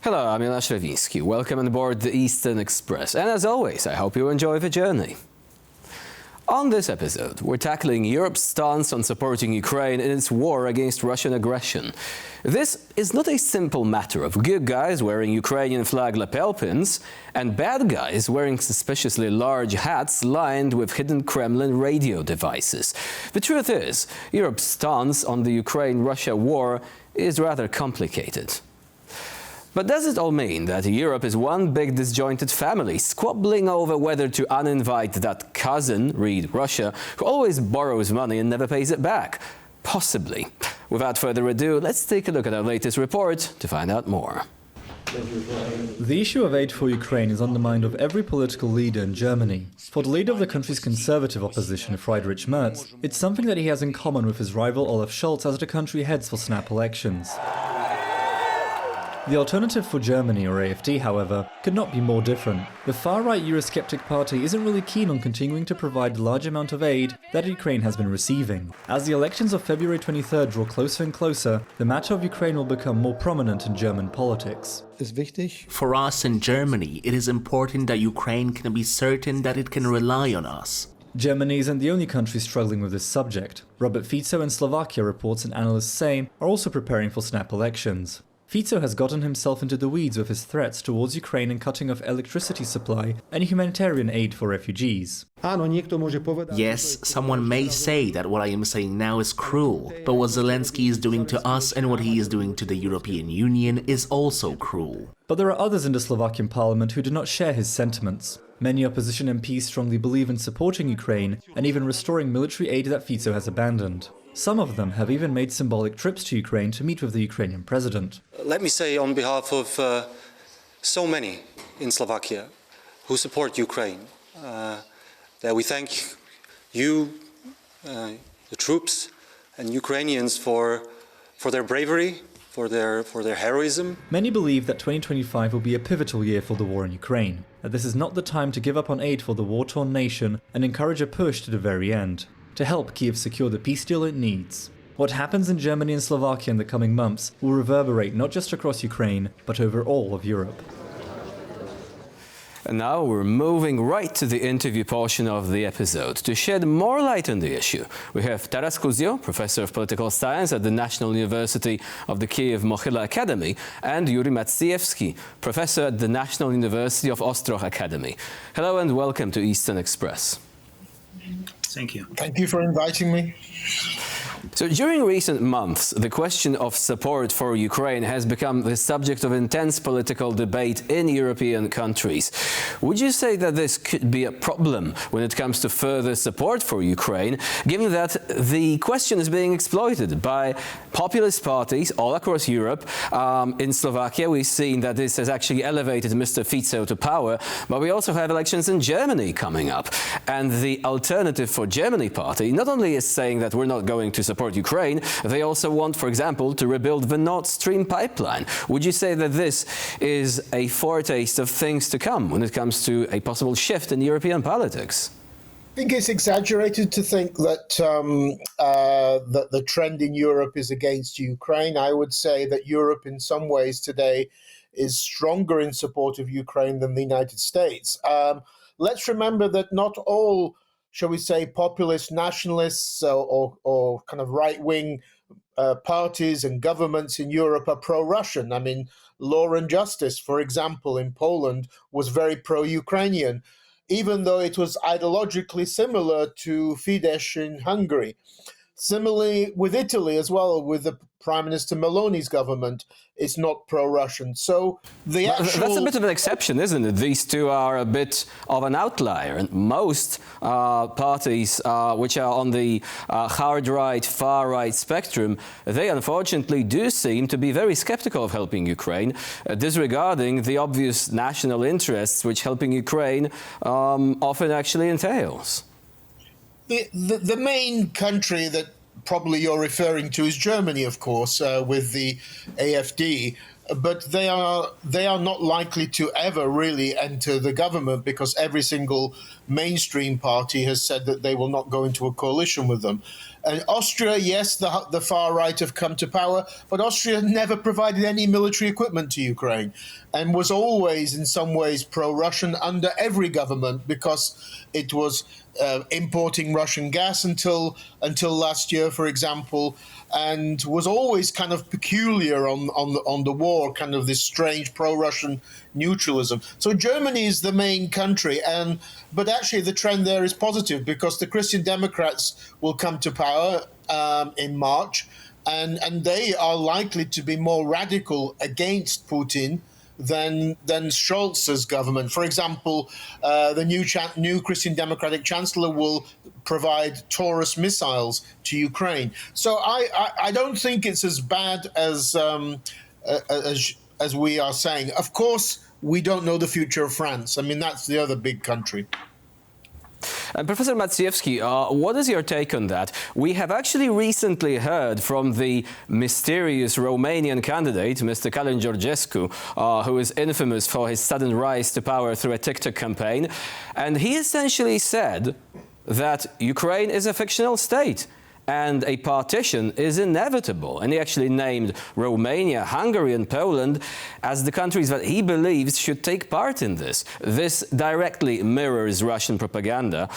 Hello, I'm Milan Shravinsky. Welcome on board the Eastern Express. And as always, I hope you enjoy the journey. On this episode, we're tackling Europe's stance on supporting Ukraine in its war against Russian aggression. This is not a simple matter of good guys wearing Ukrainian flag lapel pins and bad guys wearing suspiciously large hats lined with hidden Kremlin radio devices. The truth is, Europe's stance on the Ukraine-Russia war is rather complicated. But does it all mean that Europe is one big disjointed family, squabbling over whether to uninvite that cousin, read Russia, who always borrows money and never pays it back? Possibly. Without further ado, let's take a look at our latest report to find out more. The issue of aid for Ukraine is on the mind of every political leader in Germany. For the leader of the country's conservative opposition, Friedrich Merz, it's something that he has in common with his rival Olaf Scholz as the country heads for snap elections. The Alternative for Germany, or AfD, however, could not be more different. The far-right Eurosceptic party isn't really keen on continuing to provide the large amount of aid that Ukraine has been receiving. As the elections of February 23rd draw closer and closer, the matter of Ukraine will become more prominent in German politics. For us in Germany, it is important that Ukraine can be certain that it can rely on us. Germany isn't the only country struggling with this subject. Robert Fico in Slovakia, reports and analysts say, are also preparing for snap elections. Fico has gotten himself into the weeds with his threats towards Ukraine and cutting off electricity supply and humanitarian aid for refugees. Yes, someone may say that what I am saying now is cruel, but what Zelensky is doing to us and what he is doing to the European Union is also cruel. But there are others in the Slovakian parliament who do not share his sentiments. Many opposition MPs strongly believe in supporting Ukraine and even restoring military aid that Fico has abandoned. Some of them have even made symbolic trips to Ukraine to meet with the Ukrainian president. Let me say on behalf of so many in Slovakia who support Ukraine that we thank you, the troops and Ukrainians for their bravery, for their heroism. Many believe that 2025 will be a pivotal year for the war in Ukraine, that this is not the time to give up on aid for the war-torn nation and encourage a push to the very end, to help Kiev secure the peace deal it needs. What happens in Germany and Slovakia in the coming months will reverberate not just across Ukraine, but over all of Europe. And now we're moving right to the interview portion of the episode. To shed more light on the issue, we have Taras Kuzio, Professor of Political Science at the National University of the Kiev-Mohyla Academy, and Yuri Matsievsky, Professor at the National University of Ostrog Academy. Hello and welcome to Eastern Express. Thank you. Thank you for inviting me. So during recent months, the question of support for Ukraine has become the subject of intense political debate in European countries. Would you say that this could be a problem when it comes to further support for Ukraine, given that the question is being exploited by populist parties all across Europe? In Slovakia, we've seen that this has actually elevated Mr. Fico to power, but we also have elections in Germany coming up. And the Alternative for Germany party not only is saying that we're not going to support Ukraine, they also want, for example, to rebuild the Nord Stream pipeline. Would you say that this is a foretaste of things to come when it comes to a possible shift in European politics? I think it's exaggerated to think that that the trend in Europe is against Ukraine. I would say that Europe in some ways today is stronger in support of Ukraine than the United States. Let's remember that not all, shall we say, populist nationalists or kind of right-wing parties and governments in Europe are pro-Russian. I mean, Law and Justice, for example, in Poland was very pro-Ukrainian, even though it was ideologically similar to Fidesz in Hungary. Similarly with Italy as well, with the Prime Minister Meloni's government, it's not pro-Russian. So that's a bit of an exception, isn't it? These two are a bit of an outlier. And most parties which are on the hard right, far right spectrum, they unfortunately do seem to be very skeptical of helping Ukraine, disregarding the obvious national interests which helping Ukraine often actually entails. The main country that probably you're referring to is Germany, of course, with the AfD. but they are not likely to ever really enter the government because every single mainstream party has said that they will not go into a coalition with them. And Austria, yes, the far right have come to power, but Austria never provided any military equipment to Ukraine and was always in some ways pro-Russian under every government because it was importing Russian gas until last year, for example, and was always kind of peculiar on the war, kind of this strange pro-Russian neutralism. So Germany is the main country, but actually the trend there is positive because the Christian Democrats will come to power in March, and they are likely to be more radical against Putin than Scholz's government. For example, the new Christian Democratic Chancellor will provide Taurus missiles to Ukraine. So I don't think it's as bad as we are saying. Of course, we don't know the future of France. I mean, that's the other big country. Professor Maciejewski, what is your take on that? We have actually recently heard from the mysterious Romanian candidate, Mr. Călin Georgescu, who is infamous for his sudden rise to power through a TikTok campaign. And he essentially said that Ukraine is a fictional state and a partition is inevitable. And he actually named Romania, Hungary and Poland as the countries that he believes should take part in this. This directly mirrors Russian propaganda.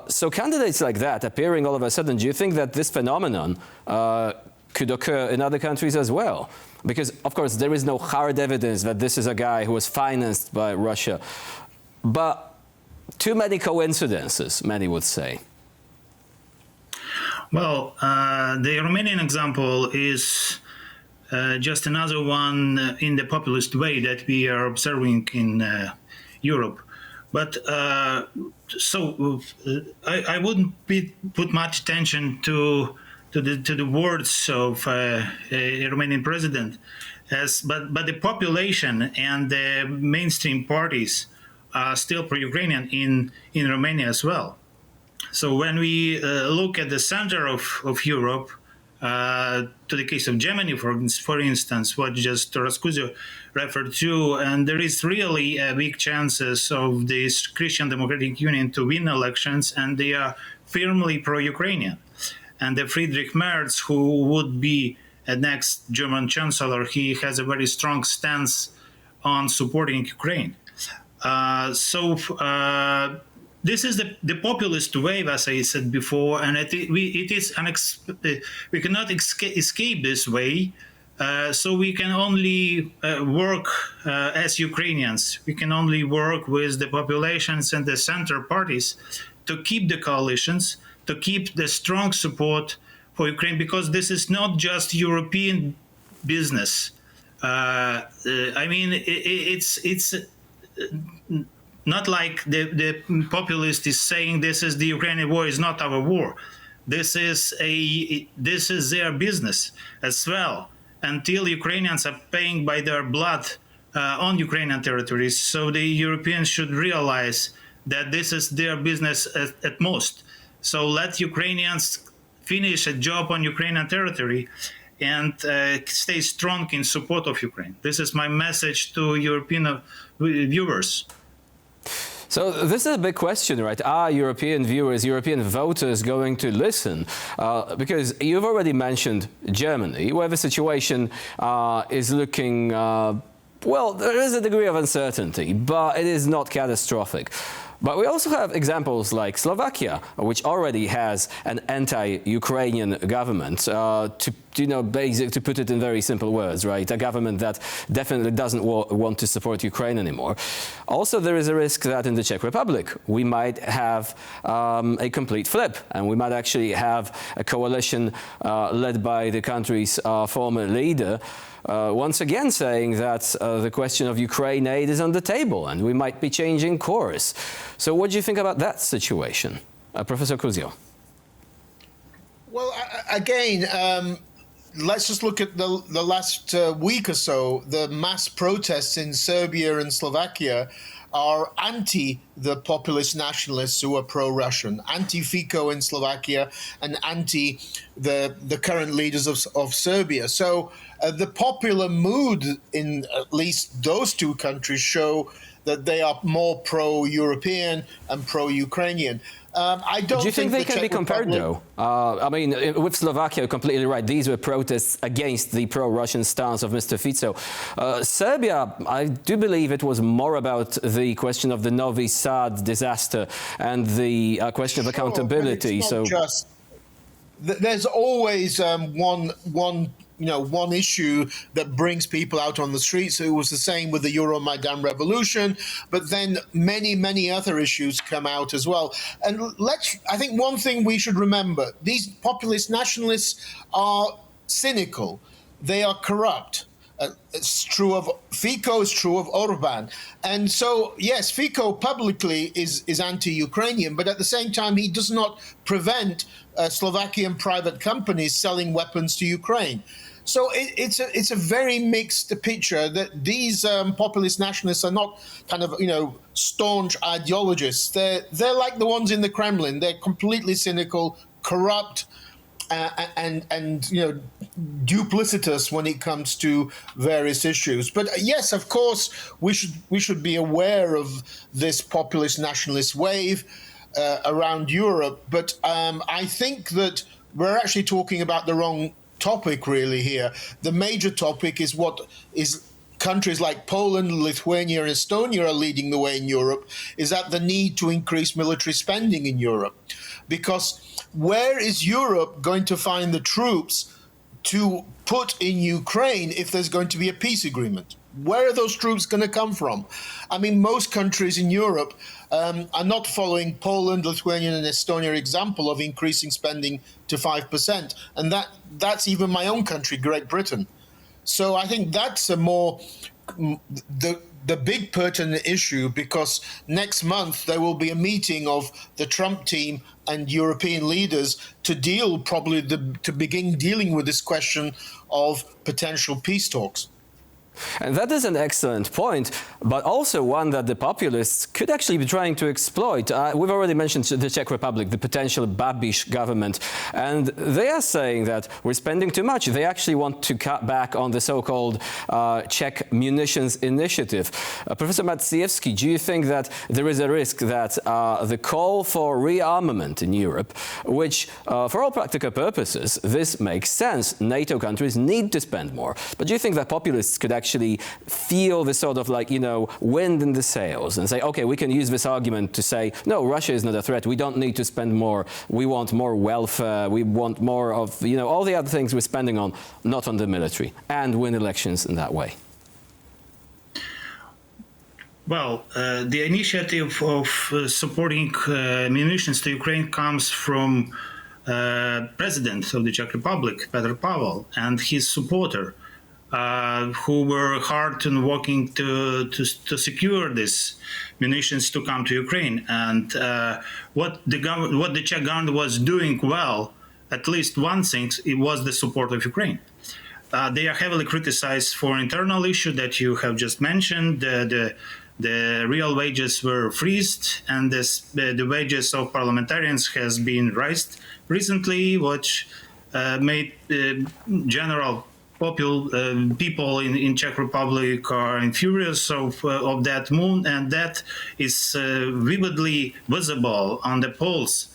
So candidates like that appearing all of a sudden, do you think that this phenomenon could occur in other countries as well? Because, of course, there is no hard evidence that this is a guy who was financed by Russia. But too many coincidences, many would say. Well, the Romanian example is just another one in the populist way that we are observing in Europe. But I wouldn't put much attention to the words of a Romanian president, but the population and the mainstream parties are still pro-Ukrainian in Romania as well. So when we look at the center of Europe, to the case of Germany, for instance, what just Rascuzio referred to, and there is really big chances of this Christian Democratic Union to win elections, and they are firmly pro-Ukrainian. And the Friedrich Merz, who would be a next German chancellor, he has a very strong stance on supporting Ukraine. This is the populist wave, as I said before, and we cannot escape this way. So we can only work as Ukrainians. We can only work with the populations and the center parties to keep the coalitions, to keep the strong support for Ukraine, because this is not just European business. I mean, it's not like the populist is saying this is the Ukrainian war is not our war. This is their business as well. Until Ukrainians are paying by their blood on Ukrainian territories, so the Europeans should realize that this is their business at most. So let Ukrainians finish a job on Ukrainian territory and stay strong in support of Ukraine. This is my message to European viewers. So this is a big question, right? Are European viewers, European voters going to listen? Because you've already mentioned Germany, where the situation is looking, well, there is a degree of uncertainty, but it is not catastrophic. But we also have examples like Slovakia, which already has an anti-Ukrainian government. To put it in very simple words, right? A government that definitely doesn't want to support Ukraine anymore. Also, there is a risk that in the Czech Republic, we might have a complete flip, and we might actually have a coalition led by the country's former leader, once again saying that the question of Ukraine aid is on the table and we might be changing course. So what do you think about that situation? Professor Kuzio. Well, again, let's just look at the last week or so. The mass protests in Serbia and Slovakia are anti the populist nationalists who are pro-Russian, anti-Fico in Slovakia and anti the current leaders of Serbia. So the popular mood in at least those two countries show that they are more pro-European and pro-Ukrainian. I don't Do you think they can be compared, though? I mean, with Slovakia, completely right. These were protests against the pro-Russian stance of Mr. Fico. Serbia, I do believe it was more about the question of the Novi Sad disaster and the question of accountability. So just, there's always one issue that brings people out on the streets. It was the same with the Euromaidan revolution, but then many other issues come out as well. And I think one thing we should remember, these populist nationalists are cynical. They are corrupt. It's true of Fico, it's true of Orban. And so, yes, Fico publicly is anti-Ukrainian, but at the same time, he does not prevent Slovakian private companies selling weapons to Ukraine. So it's a very mixed picture that these populist nationalists are not kind of, staunch ideologists. They're like the ones in the Kremlin. They're completely cynical, corrupt, and duplicitous when it comes to various issues. But yes, of course, we should be aware of this populist nationalist wave around Europe. But I think that we're actually talking about the wrong topic really here. The major topic is what is countries like Poland, Lithuania, and Estonia are leading the way in Europe, is that the need to increase military spending in Europe. Because where is Europe going to find the troops to put in Ukraine if there's going to be a peace agreement? Where are those troops going to come from? I mean, most countries in Europe are not following Poland, Lithuania, and Estonia example of increasing spending to 5%. And that's even my own country, Great Britain. So I think that's the big pertinent issue, because next month there will be a meeting of the Trump team and European leaders to begin dealing with this question of potential peace talks. And that is an excellent point, but also one that the populists could actually be trying to exploit. We've already mentioned the Czech Republic, the potential Babiš government, and they are saying that we're spending too much. They actually want to cut back on the so-called Czech munitions initiative. Professor Maciejewski, do you think that there is a risk that the call for rearmament in Europe, which for all practical purposes, this makes sense, NATO countries need to spend more, but do you think that populists could actually feel the sort of wind in the sails and say, okay, we can use this argument to say, no, Russia is not a threat. We don't need to spend more. We want more welfare. We want more of, all the other things we're spending on, not on the military, and win elections in that way. Well, the initiative of supporting munitions to Ukraine comes from President of the Czech Republic, Petr Pavel, and his supporter, who were hard on working to secure this munitions to come to Ukraine. And what the Czech government was doing well, at least one thing, it was the support of Ukraine. They are heavily criticized for internal issue that you have just mentioned. The real wages were freezed, and the wages of parliamentarians has been raised recently, which made general people in Czech Republic are furious of that move, and that is vividly visible on the polls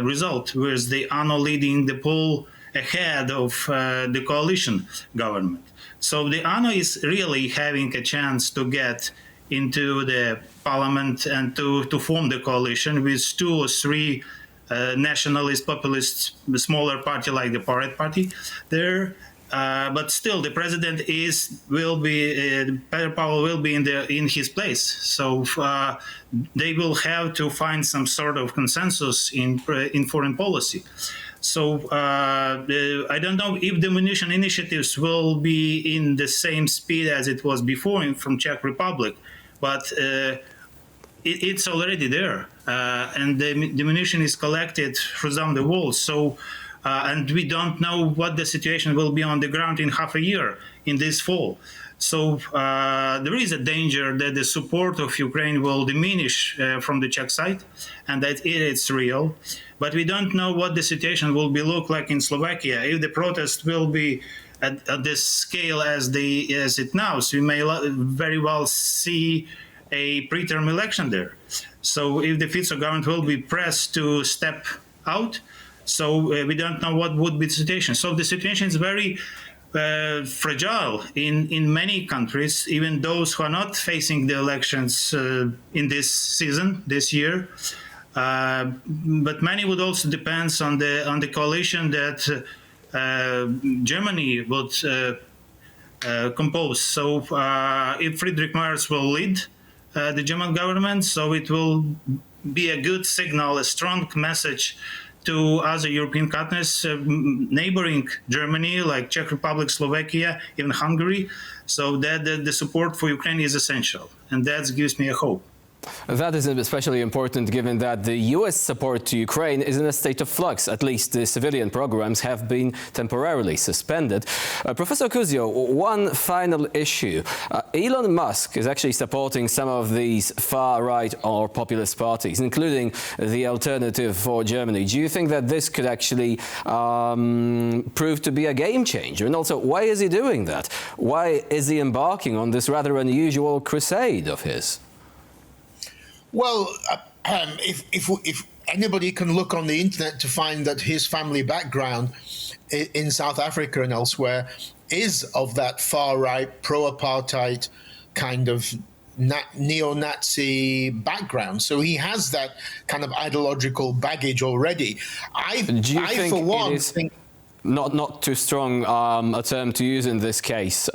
result, whereas the ANO leading the poll ahead of the coalition government. So the ANO is really having a chance to get into the parliament and to form the coalition with 2 or 3 nationalist, populist, smaller party like the Pirate Party there. But still, the president Petr Pavel will be in his place. So they will have to find some sort of consensus in foreign policy. So I don't know if the munition initiatives will be in the same speed as it was before from Czech Republic, but it's already there, and the munition is collected from the world. So and we don't know what the situation will be on the ground in half a year, in this fall. So there is a danger that the support of Ukraine will diminish from the Czech side, and that it's real. But we don't know what the situation will be look like in Slovakia. If the protest will be at this scale as it now, so we may very well see a preterm election there. So if the Fico government will be pressed to step out, so we don't know what would be the situation. So the situation is very fragile in many countries, even those who are not facing the elections in this season, this year. But many would also depend on the coalition that Germany would compose. So if Friedrich Merz will lead the German government, so it will be a good signal, a strong message to other European countries neighboring Germany, like Czech Republic, Slovakia, even Hungary. So that the support for Ukraine is essential, and that gives me a hope. That is especially important given that the US support to Ukraine is in a state of flux. At least the civilian programs have been temporarily suspended. Professor Kuzio, one final issue. Elon Musk is actually supporting some of these far-right or populist parties, including the Alternative for Germany. Do you think that this could actually prove to be a game changer? And also, why is he doing that? Why is he embarking on this rather unusual crusade of his? Well, if anybody can look on the internet to find that his family background in South Africa and elsewhere is of that far-right, pro-apartheid kind of neo-Nazi background. So he has that kind of ideological baggage already. I for one, think not too strong a term to use in this case.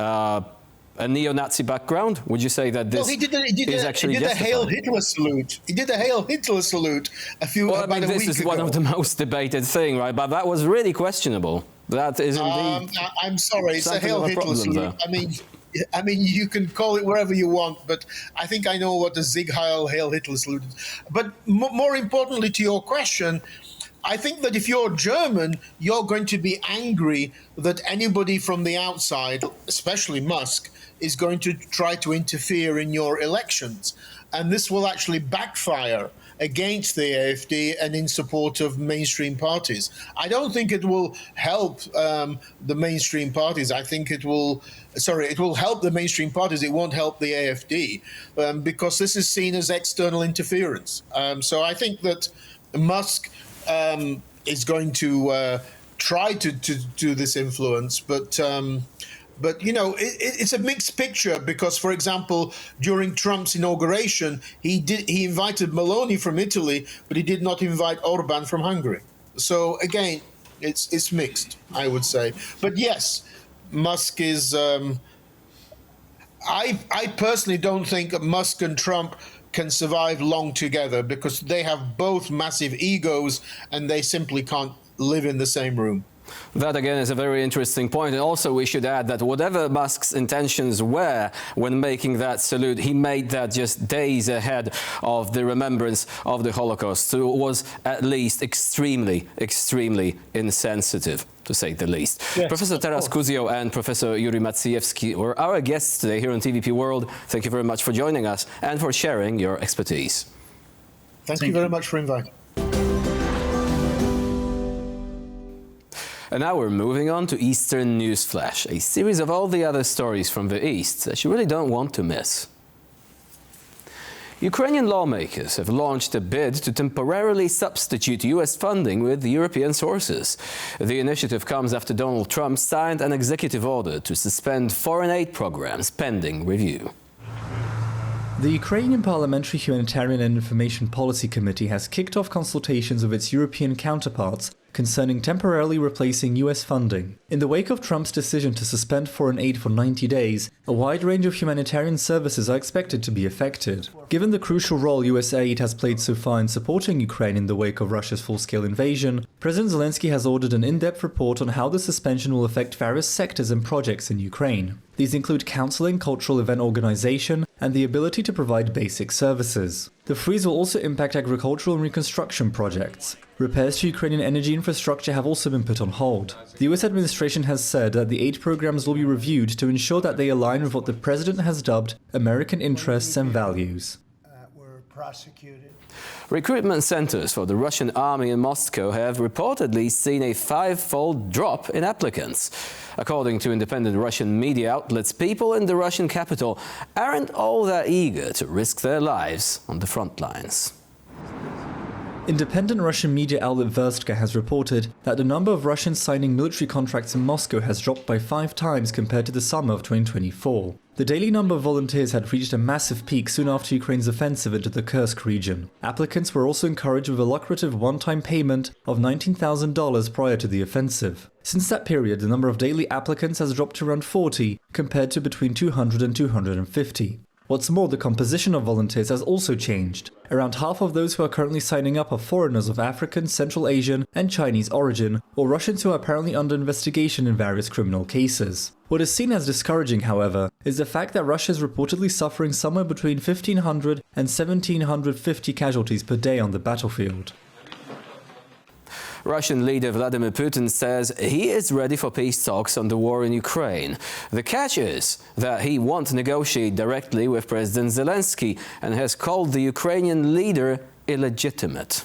A neo-Nazi background? Would you say that this is actually justified? He did a Hail Hitler salute. He did a Hail Hitler salute a few about a week ago. This is one of the most debated thing, right? But that was really questionable. That is indeed. I'm sorry, it's a Hail Hitler salute. I mean, you can call it wherever you want, but I think I know what the Sieg Heil Hail Hitler salute is. But more importantly to your question, I think that if you're German, you're going to be angry that anybody from the outside, especially Musk, is going to try to interfere in your elections. And this will actually backfire against the AfD and in support of mainstream parties. I don't think it will help the mainstream parties. I think it will help the mainstream parties. It won't help the AfD because this is seen as external interference. So I think that Musk is going to try to do this influence, but you know, it's a mixed picture because, for example, during Trump's inauguration, he invited Meloni from Italy, but he did not invite Orban from Hungary. So again, it's mixed, I would say. But yes, Musk is. I personally don't think Musk and Trump can survive long together because they have both massive egos and they simply can't live in the same room. That again is a very interesting point, and also we should add that whatever Musk's intentions were when making that salute, he made that just days ahead of the remembrance of the Holocaust, so it was at least extremely insensitive, to say the least. Yes, Professor Taras Kuzio and Professor Yuri Maciejewski were our guests today here on TVP World. Thank you very much for joining us and for sharing your expertise. Thank you very much for inviting. And now we're moving on to Eastern News Flash, a series of all the other stories from the East that you really don't want to miss. Ukrainian lawmakers have launched a bid to temporarily substitute US funding with European sources. The initiative comes after Donald Trump signed an executive order to suspend foreign aid programs pending review. The Ukrainian Parliamentary Humanitarian and Information Policy Committee has kicked off consultations with its European counterparts concerning temporarily replacing US funding. In the wake of Trump's decision to suspend foreign aid for 90 days, a wide range of humanitarian services are expected to be affected. Given the crucial role US aid has played so far in supporting Ukraine in the wake of Russia's full-scale invasion, President Zelensky has ordered an in-depth report on how the suspension will affect various sectors and projects in Ukraine. These include counseling, cultural event organization, and the ability to provide basic services. The freeze will also impact agricultural and reconstruction projects. Repairs to Ukrainian energy infrastructure have also been put on hold. The US administration has said that the aid programs will be reviewed to ensure that they align with what the president has dubbed American interests and values. Recruitment centers for the Russian army in Moscow have reportedly seen a five-fold drop in applicants. According to independent Russian media outlets, people in the Russian capital aren't all that eager to risk their lives on the front lines. Independent Russian media outlet Verstka has reported that the number of Russians signing military contracts in Moscow has dropped by 5 times compared to the summer of 2024. The daily number of volunteers had reached a massive peak soon after Ukraine's offensive into the Kursk region. Applicants were also encouraged with a lucrative one-time payment of $19,000 prior to the offensive. Since that period, the number of daily applicants has dropped to around 40, compared to between 200 and 250. What's more, the composition of volunteers has also changed. Around half of those who are currently signing up are foreigners of African, Central Asian and Chinese origin, or Russians who are apparently under investigation in various criminal cases. What is seen as discouraging, however, is the fact that Russia is reportedly suffering somewhere between 1,500 and 1,750 casualties per day on the battlefield. Russian leader Vladimir Putin says he is ready for peace talks on the war in Ukraine. The catch is that he won't negotiate directly with President Zelensky and has called the Ukrainian leader illegitimate.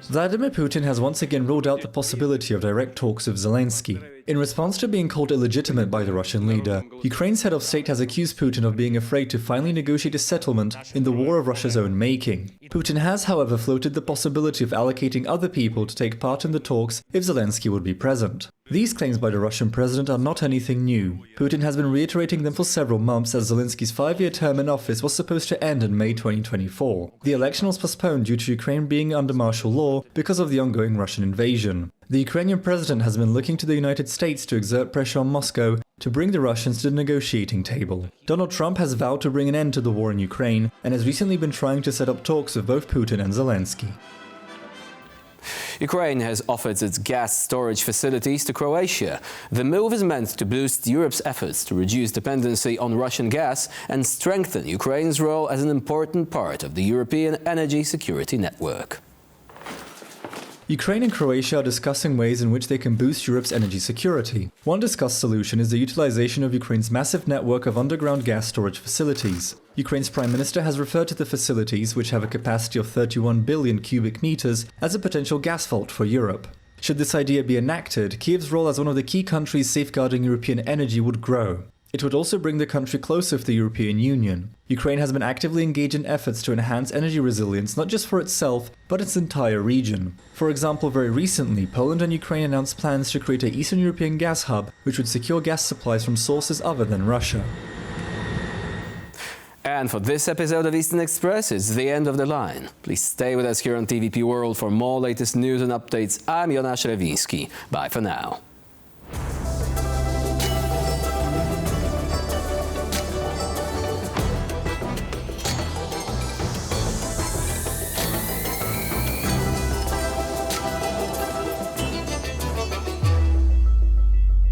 Vladimir Putin has once again ruled out the possibility of direct talks with Zelensky. In response to being called illegitimate by the Russian leader, Ukraine's head of state has accused Putin of being afraid to finally negotiate a settlement in the war of Russia's own making. Putin has, however, floated the possibility of allocating other people to take part in the talks if Zelensky would be present. These claims by the Russian president are not anything new. Putin has been reiterating them for several months as Zelensky's 5-year term in office was supposed to end in May 2024. The election was postponed due to Ukraine being under martial law because of the ongoing Russian invasion. The Ukrainian president has been looking to the United States to exert pressure on Moscow to bring the Russians to the negotiating table. Donald Trump has vowed to bring an end to the war in Ukraine and has recently been trying to set up talks with both Putin and Zelensky. Ukraine has offered its gas storage facilities to Croatia. The move is meant to boost Europe's efforts to reduce dependency on Russian gas and strengthen Ukraine's role as an important part of the European energy security network. Ukraine and Croatia are discussing ways in which they can boost Europe's energy security. One discussed solution is the utilization of Ukraine's massive network of underground gas storage facilities. Ukraine's Prime Minister has referred to the facilities, which have a capacity of 31 billion cubic meters, as a potential gas vault for Europe. Should this idea be enacted, Kiev's role as one of the key countries safeguarding European energy would grow. It would also bring the country closer to the European Union. Ukraine has been actively engaged in efforts to enhance energy resilience not just for itself, but its entire region. For example, very recently, Poland and Ukraine announced plans to create an Eastern European gas hub, which would secure gas supplies from sources other than Russia. And for this episode of Eastern Express, it's the end of the line. Please stay with us here on TVP World for more latest news and updates. I'm Jonasz Rewiński. Bye for now.